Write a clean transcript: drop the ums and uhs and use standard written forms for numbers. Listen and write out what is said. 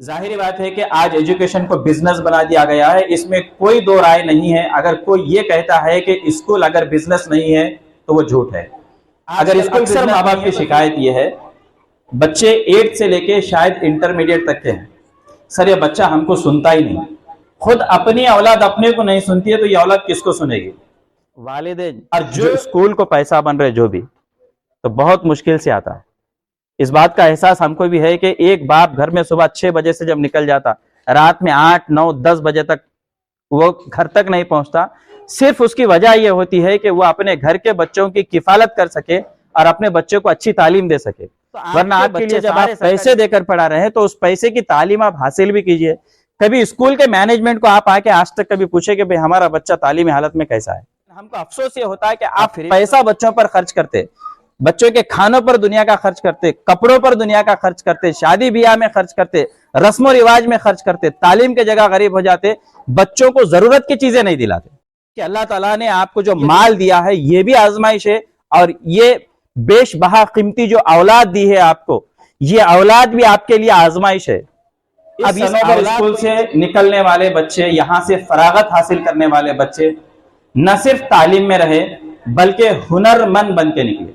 ظاہری بات ہے کہ آج ایجوکیشن کو بزنس بنا دیا گیا ہے، اس میں کوئی دو رائے نہیں ہے۔ اگر کوئی یہ کہتا ہے کہ اسکول اگر بزنس نہیں ہے تو وہ جھوٹ ہے۔ اگر اسکول اکثر ماں باپ کی شکایت یہ ہے، بچے 8 سے لے کے شاید انٹرمیڈیٹ تک کے ہیں، سر یہ بچہ ہم کو سنتا ہی نہیں، خود اپنی اولاد اپنے کو نہیں سنتی ہے تو یہ اولاد کس کو سنے گی؟ والدین اور جو اسکول کو پیسہ بن رہے جو بھی، تو بہت مشکل سے آتا ہے۔ اس بات کا احساس ہم کو بھی ہے کہ ایک باپ گھر میں صبح 6 بجے سے جب نکل جاتا، رات میں 8 9 10 بجے تک وہ گھر تک نہیں پہنچتا، صرف اس کی وجہ یہ ہوتی ہے کہ وہ اپنے گھر کے بچوں کی کفالت کر سکے اور اپنے بچوں کو اچھی تعلیم دے سکے۔ ورنہ آپ کے لیے جب آپ پیسے دے کر پڑھا رہے ہیں تو اس پیسے کی تعلیم آپ حاصل بھی کیجئے۔ کبھی اسکول کے مینجمنٹ کو آپ آ کے آج تک کبھی پوچھے کہ ہمارا بچہ تعلیمی حالت میں کیسا ہے؟ ہم کو افسوس یہ ہوتا ہے کہ آپ پیسہ بچوں پر خرچ کرتے، بچوں کے کھانوں پر دنیا کا خرچ کرتے، کپڑوں پر دنیا کا خرچ کرتے، شادی بیاہ میں خرچ کرتے، رسم و رواج میں خرچ کرتے، تعلیم کے جگہ غریب ہو جاتے، بچوں کو ضرورت کی چیزیں نہیں دلاتے۔ کہ اللہ تعالیٰ نے آپ کو جو مال دیا ہے یہ بھی آزمائش ہے، اور یہ بیش بہا قیمتی جو اولاد دی ہے آپ کو، یہ اولاد بھی آپ کے لیے آزمائش ہے۔ اب اس اسکول سے نکلنے والے بچے، یہاں سے فراغت حاصل کرنے والے بچے نہ صرف تعلیم میں رہے بلکہ ہنر مند بن کے نکلے۔